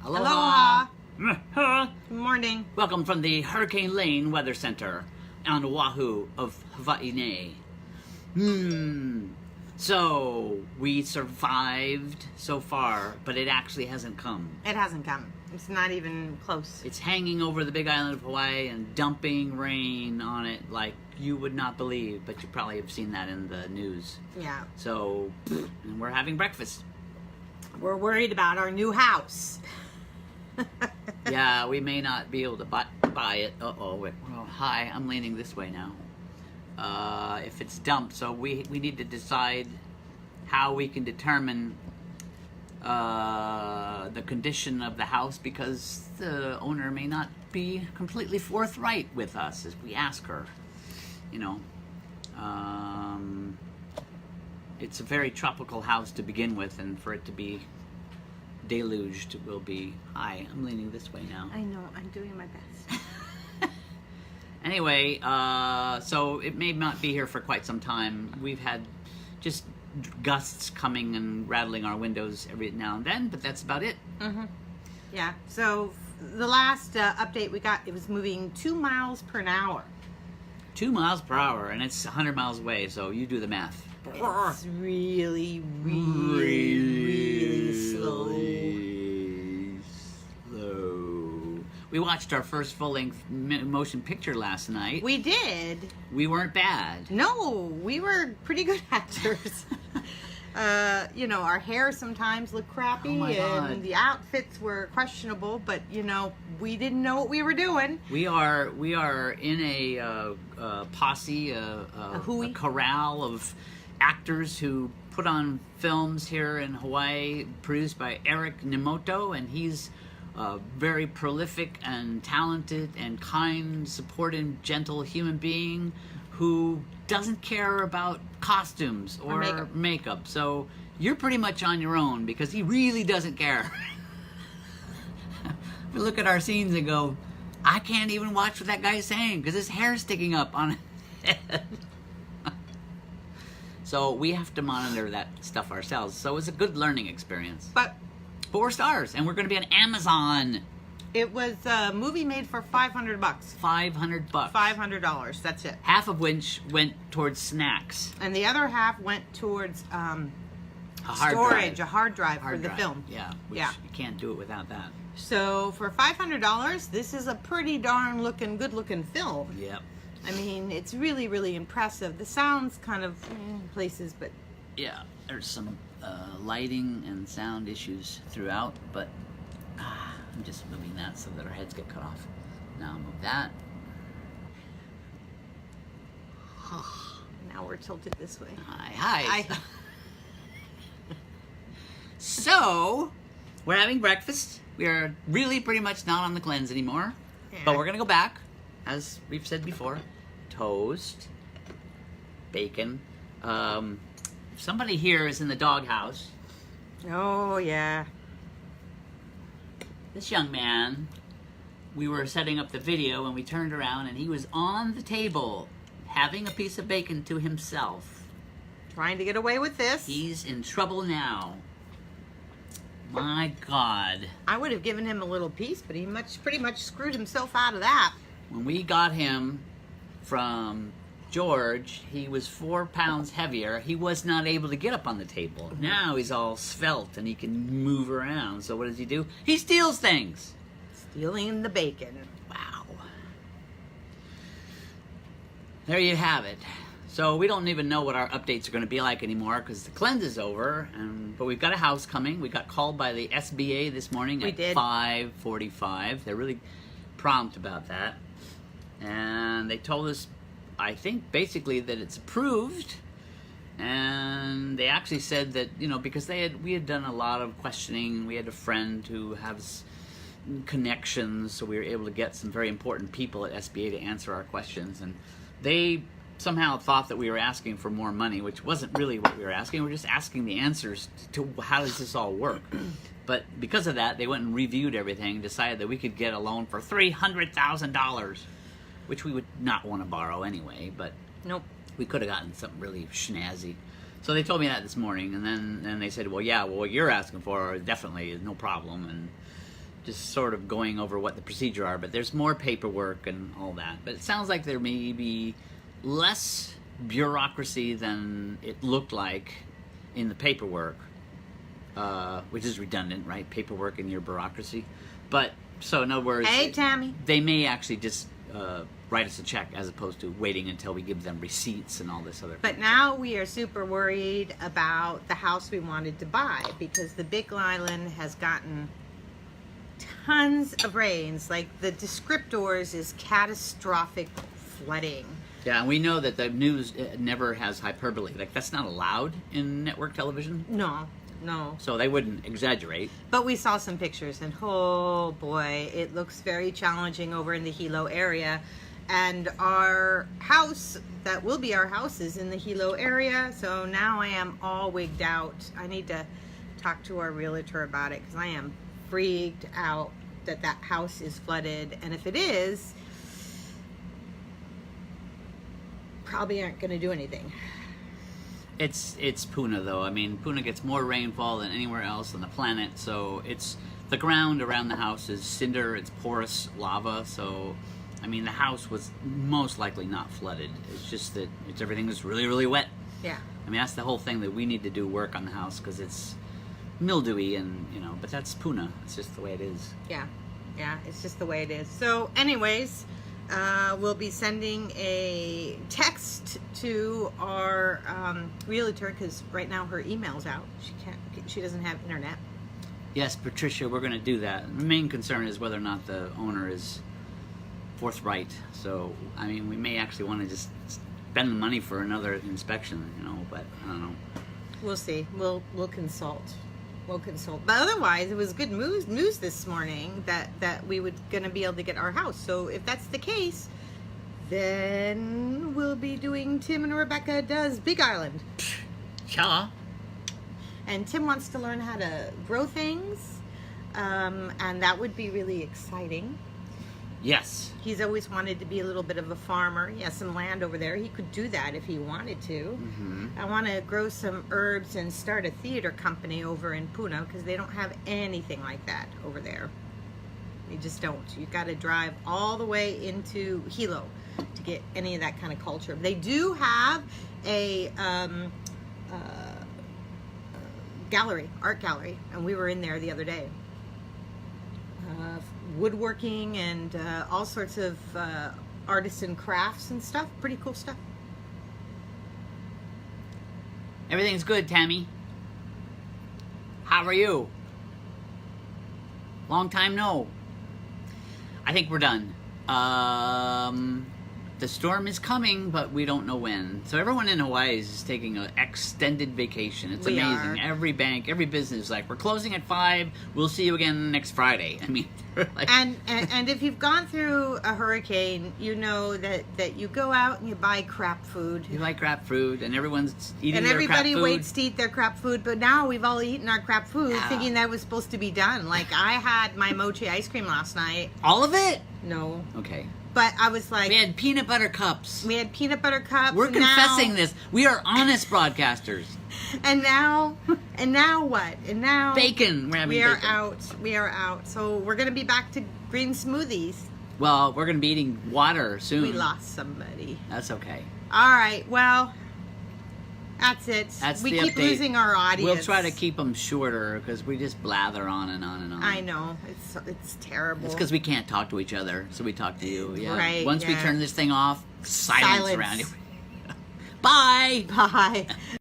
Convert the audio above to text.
Aloha. Aloha. Good morning. Welcome from the Hurricane Lane Weather Center on Oahu of Hawaii. So, we survived so far, but it actually hasn't come. It hasn't come. It's not even close. It's hanging over the big island of Hawaii and dumping rain on it like you would not believe, but you probably have seen that in the news. Yeah. So, and we're having breakfast. We're worried about our new house. Yeah, we may not be able to buy it. Wait. Oh, hi, I'm leaning this way now. If it's dumped, so we need to decide how we can determine the condition of the house, because the owner may not be completely forthright with us as we ask her. You know, it's a very tropical house to begin with, and for it to be deluged will be... Hi, I'm leaning this way now. I know, I'm doing my best. Anyway, so it may not be here for quite some time. We've had just gusts coming and rattling our windows every now and then, but that's about it. Mm-hmm. Yeah, so the last update we got, it was moving 2 miles per hour. 2 miles per hour, and it's 100 miles away, so you do the math. It's really, really slow. We watched our first full-length motion picture last night. We did. We weren't bad. No, we were pretty good actors. You know, our hair sometimes looked crappy, Oh my God. and the outfits were questionable, but, you know, we didn't know what we were doing. We are in a posse, a corral of actors who put on films here in Hawaii, produced by Eric Nemoto, and he's a very prolific and talented and kind, supportive, gentle human being who doesn't care about costumes or makeup. So you're pretty much on your own, because he really doesn't care. We look at our scenes and go, I can't even watch what that guy's saying because his hair's sticking up on his head. So we have to monitor that stuff ourselves. So it's a good learning experience. But 4 stars, and we're going to be on Amazon. it was a movie made for $500. $500. $500, that's it. Half of which went towards snacks. And the other half went towards A hard drive for the drive. film. Yeah, which Yeah. you can't do it without that. So for $500, this is a pretty darn good looking film. Yep. I mean, it's really, really impressive. The sound's kind of places, but Yeah, there's some lighting and sound issues throughout, but I'm just moving that so that our heads get cut off. Now I'll move that. now we're tilted this way. Hi. So, we're having breakfast. We are really pretty much not on the cleanse anymore. Yeah. But we're going to go back, as we've said before. Toast, bacon. Somebody here is in the doghouse. Oh, yeah. This young man, we were setting up the video and we turned around and he was on the table having a piece of bacon to himself. Trying to get away with this. He's in trouble now. My God. I would have given him a little piece, but he pretty much screwed himself out of that. When we got him from George, he was 4 pounds heavier. He was not able to get up on the table. Now he's all svelte and he can move around. So what does he do? He steals things. Stealing the bacon. Wow. There you have it. So we don't even know what our updates are going to be like anymore because the cleanse is over. But we've got a house coming. We got called by the SBA this morning at 5:45. They're really prompt about that. And they told us, I think, basically that it's approved. And they actually said that, you know, because we had done a lot of questioning. We had a friend who has connections, so we were able to get some very important people at SBA to answer our questions. And they somehow thought that we were asking for more money, which wasn't really what we were asking. We were just asking the answers to how does this all work. But because of that, they went and reviewed everything and decided that we could get a loan for $300,000, which we would not want to borrow anyway, but Nope. we could have gotten something really snazzy. So they told me that this morning, and then they said, well, yeah, well, what you're asking for definitely is no problem. just sort of going over what the procedure are, but there's more paperwork and all that. But it sounds like there may be less bureaucracy than it looked like in the paperwork, which is redundant, right? Paperwork in your bureaucracy. But, so in other words, hey, Tammy, they may actually just write us a check as opposed to waiting until we give them receipts and all this other. But now we are super worried about the house we wanted to buy because the Big Island has gotten tons of rains. Like the descriptors is catastrophic flooding. Yeah, and we know that the news never has hyperbole. Like, that's not allowed in network television. No. So they wouldn't exaggerate. But we saw some pictures, and oh boy, it looks very challenging over in the Hilo area. And our house, that will be our house, is in the Hilo area. So now I am all wigged out. I need to talk to our realtor about it because I am freaked out that that house is flooded. And if it is, probably aren't going to do anything. It's Puna, though. I mean, Puna gets more rainfall than anywhere else on the planet, so it's the ground around the house is cinder, it's porous lava, so I mean the house was most likely not flooded. It's just that everything is really, really wet. Yeah. I mean, that's the whole thing, that we need to do work on the house because it's mildewy and, but that's Puna. It's just the way it is. Yeah, it's just the way it is. So anyways, we'll be sending a text to our realtor because right now her email's out. She doesn't have internet. Yes, Patricia, we're going to do that. The main concern is whether or not the owner is forthright. So, I mean, we may actually want to just spend the money for another inspection, but I don't know. We'll see. We'll consult. But otherwise, it was good news this morning that we were going to be able to get our house. So if that's the case, then we'll be doing Tim and Rebecca Does Big Island. Yeah. And Tim wants to learn how to grow things, and that would be really exciting. Yes. He's always wanted to be a little bit of a farmer. He has some land over there. He could do that if he wanted to. Mm-hmm. I want to grow some herbs and start a theater company over in Puna because they don't have anything like that over there. They just don't. You've got to drive all the way into Hilo to get any of that kind of culture. They do have a art gallery, and we were in there the other day. Woodworking and all sorts of artisan crafts and stuff. Pretty cool stuff. Everything's good, Tammy. How are you? Long time no. I think we're done. The storm is coming, but we don't know when. So everyone in Hawaii is just taking an extended vacation. It's amazing. Every bank, every business, like, we're closing at 5. We'll see you again next Friday. I mean, like... and if you've gone through a hurricane, you know that you go out and you buy crap food. You like crap food, and everyone's eating their crap food. And everybody waits to eat their crap food, but now we've all eaten our crap food, thinking that was supposed to be done. Like, I had my mochi ice cream last night. All of it? No. Okay. But I was like... We had peanut butter cups. We're confessing this. We are honest broadcasters. And now what? And now... Bacon. We are out. So we're going to be back to green smoothies. Well, we're going to be eating water soon. We lost somebody. That's okay. All right. Well... That's it. We keep losing our audience. We'll try to keep them shorter because we just blather on and on and on. I know. It's terrible. It's because we can't talk to each other, so we talk to you. Yeah. Right. Once we turn this thing off, silence around you. Bye. Bye.